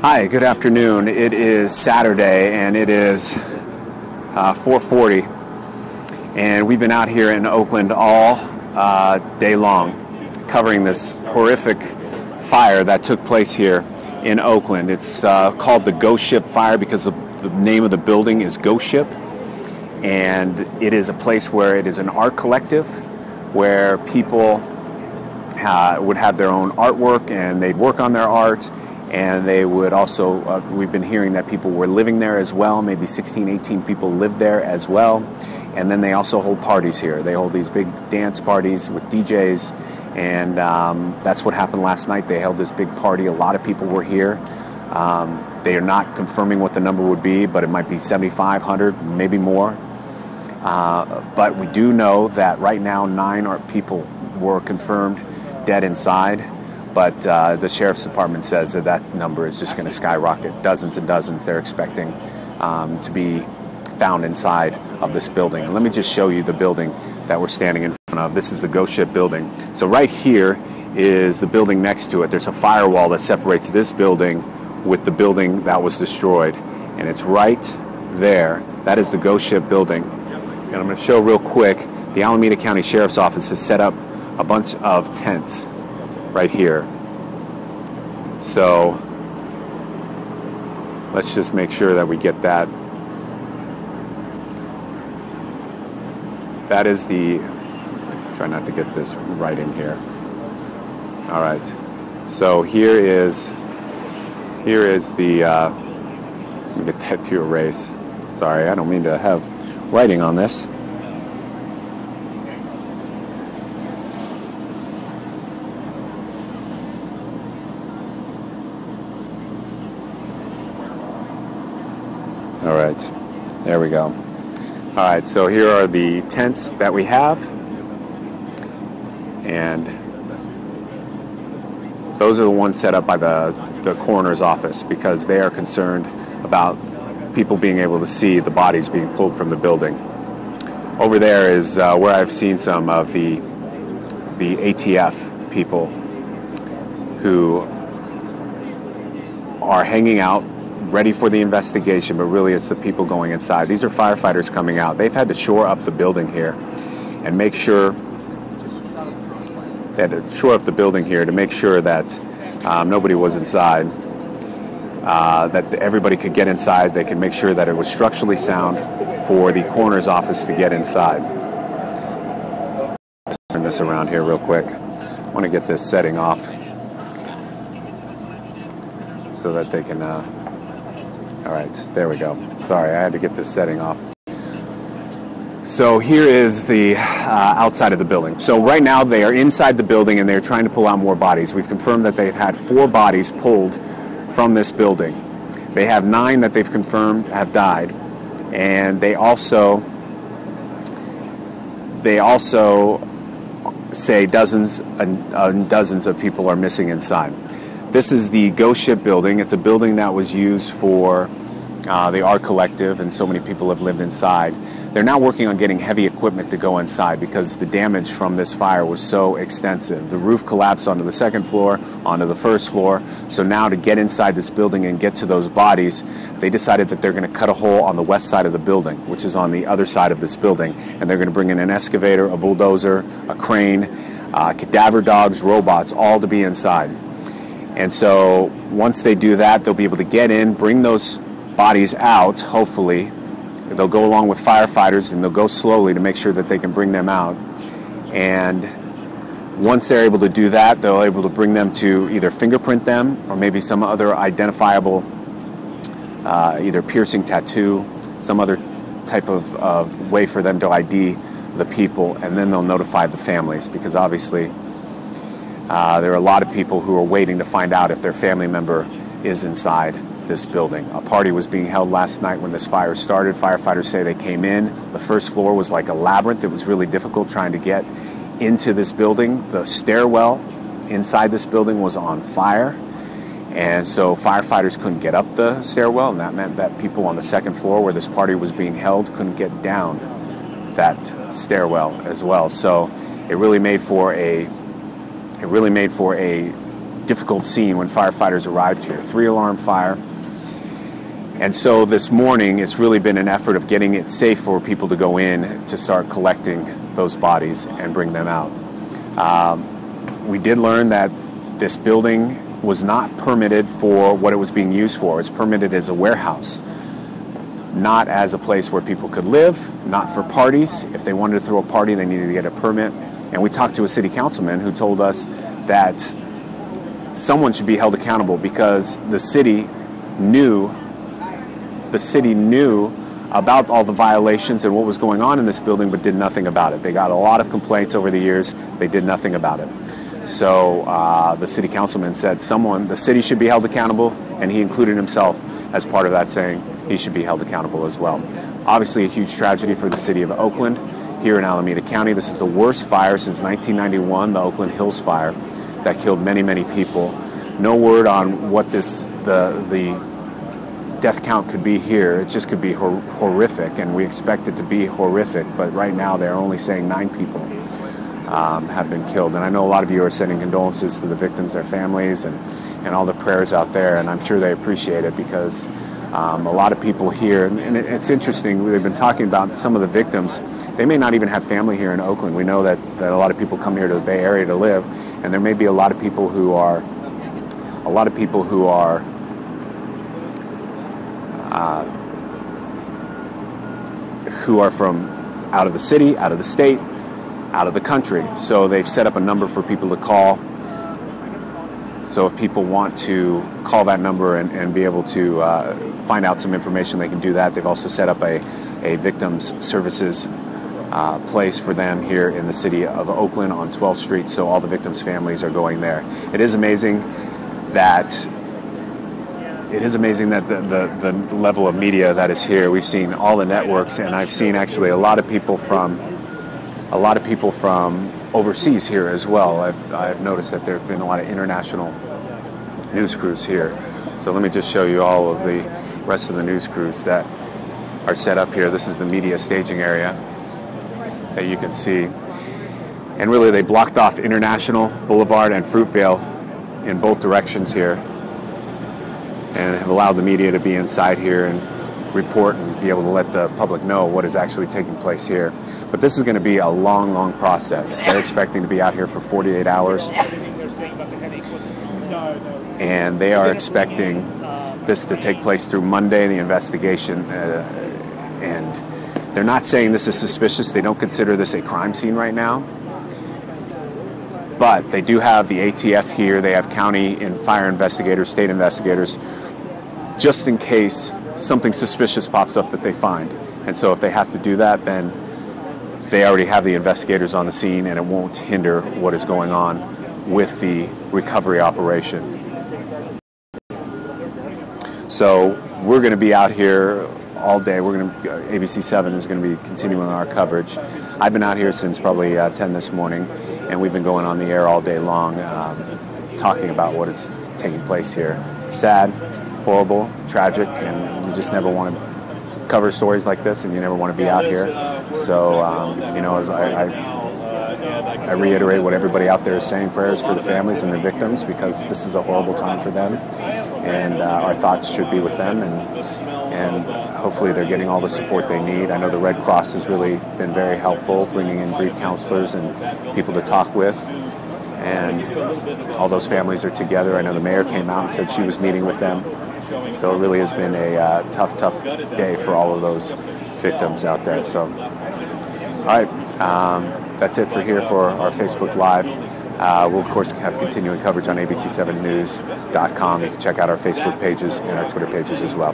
Hi, good afternoon. It is Saturday and it is 4:40, and we've been out here in Oakland all day long covering this horrific fire that took place here in Oakland. It's called the Ghost Ship Fire because the name of the building is Ghost Ship, and it is a place where it is an art collective where people would have their own artwork and they'd work on their art. And they would also, we've been hearing that people were living there as well. Maybe 16, 18 people live there as well. And then they also hold parties here. They hold these big dance parties with DJs. And that's what happened last night. They held this big party. A lot of people were here. They are not confirming what the number would be, but it might be 7,500, maybe more. But we do know that right now 9 people were confirmed dead inside. But the Sheriff's Department says that number is just going to skyrocket. Dozens and dozens they're expecting to be found inside of this building. And let me just show you the building that we're standing in front of. This is the Ghost Ship building. So right here is the building next to it. There's a firewall that separates this building with the building that was destroyed. And it's right there. That is the Ghost Ship building. And I'm going to show real quick, the Alameda County Sheriff's Office has set up a bunch of tents right here. So let's just make sure that we get that. That is the, try not to get this right in here. All right. So here is the, let me get that to erase. Sorry, I don't mean to have writing on this. All right, there we go. All right, so here are the tents that we have, and those are the ones set up by the coroner's office because they are concerned about people being able to see the bodies being pulled from the building. Over there is where I've seen some of the ATF people who are hanging out ready for the investigation, but really it's the people going inside. These are firefighters coming out. They've had to shore up the building here and make sure they had to shore up the building here to make sure that nobody was inside, that everybody could get inside. They could make sure that it was structurally sound for the coroner's office to get inside. Let's turn this around here real quick. I want to get this setting off so that they can all right, there we go. Sorry, I had to get this setting off. So here is the outside of the building. So right now they are inside the building and they're trying to pull out more bodies. We've confirmed that they've had 4 bodies pulled from this building. They have 9 that they've confirmed have died, and they also say dozens and dozens of people are missing inside. This is the Ghost Ship building. It's a building that was used for the art collective, and so many people have lived inside. They're now working on getting heavy equipment to go inside because the damage from this fire was so extensive. The roof collapsed onto the 2nd floor, onto the 1st floor. So now to get inside this building and get to those bodies, they decided that they're going to cut a hole on the west side of the building, which is on the other side of this building. And they're going to bring in an excavator, a bulldozer, a crane, cadaver dogs, robots, all to be inside. And so once they do that, they'll be able to get in, bring those bodies out, hopefully. They'll go along with firefighters and they'll go slowly to make sure that they can bring them out. And once they're able to do that, they're able to bring them to either fingerprint them or maybe some other identifiable, either piercing tattoo, some other type of way for them to ID the people, and then they'll notify the families because obviously there are a lot of people who are waiting to find out if their family member is inside this building. A party was being held last night when this fire started. Firefighters say they came in. The 1st floor was like a labyrinth. It was really difficult trying to get into this building. The stairwell inside this building was on fire. And so firefighters couldn't get up the stairwell, and that meant that people on the 2nd floor where this party was being held couldn't get down that stairwell as well. So it really made for a difficult scene when firefighters arrived here. 3-alarm fire. And so this morning, it's really been an effort of getting it safe for people to go in to start collecting those bodies and bring them out. We did learn that this building was not permitted for what it was being used for. It's permitted as a warehouse, not as a place where people could live, not for parties. If they wanted to throw a party, they needed to get a permit. And we talked to a city councilman who told us that someone should be held accountable because the city knew about all the violations and what was going on in this building, but did nothing about it. They got a lot of complaints over the years. They did nothing about it. So the city councilman said the city should be held accountable, and he included himself as part of that, saying he should be held accountable as well. Obviously a huge tragedy for the city of Oakland here in Alameda County. This is the worst fire since 1991, the Oakland Hills fire that killed many, many people. No word on what the death count could be here. It just could be horrific, and we expect it to be horrific, but right now they're only saying 9 people have been killed. And I know a lot of you are sending condolences to the victims, their families, and all the prayers out there, and I'm sure they appreciate it because a lot of people here, and it's interesting, we've been talking about some of the victims, they may not even have family here in Oakland. We know that a lot of people come here to the Bay Area to live, and there may be a lot of people who are from out of the city, out of the state, out of the country. So they've set up a number for people to call. So if people want to call that number and be able to find out some information, they can do that. They've also set up a victims services place for them here in the city of Oakland on 12th Street. So all the victims' families are going there. It is amazing that the level of media that is here. We've seen all the networks, and I've seen actually a lot of people from overseas here as well. I've noticed that there have been a lot of international news crews here. So let me just show you all of the rest of the news crews that are set up here. This is the media staging area that you can see. And really they blocked off International Boulevard and Fruitvale in both directions here, and have allowed the media to be inside here and report and be able to let the public know what is actually taking place here. But this is going to be a long, long process. They're expecting to be out here for 48 hours. And they are expecting this to take place through Monday, the investigation. And they're not saying this is suspicious. They don't consider this a crime scene right now. But they do have the ATF here. They have county and fire investigators, state investigators, just in case something suspicious pops up that they find. And so if they have to do that, then they already have the investigators on the scene, and it won't hinder what is going on with the recovery operation. So we're going to be out here all day. ABC7 is going to be continuing our coverage. I've been out here since probably 10 this morning, and we've been going on the air all day long talking about what is taking place here. Sad, horrible, tragic, and you just never want to cover stories like this, and you never want to be out here. So, as I reiterate what everybody out there is saying, prayers for the families and the victims, because this is a horrible time for them, and our thoughts should be with them, and hopefully they're getting all the support they need. I know the Red Cross has really been very helpful, bringing in grief counselors and people to talk with, and all those families are together. I know the mayor came out and said she was meeting with them. So it really has been a tough day for all of those victims out there. So, all right, that's it for our Facebook Live. We'll, of course, have continuing coverage on abc7news.com. You can check out our Facebook pages and our Twitter pages as well.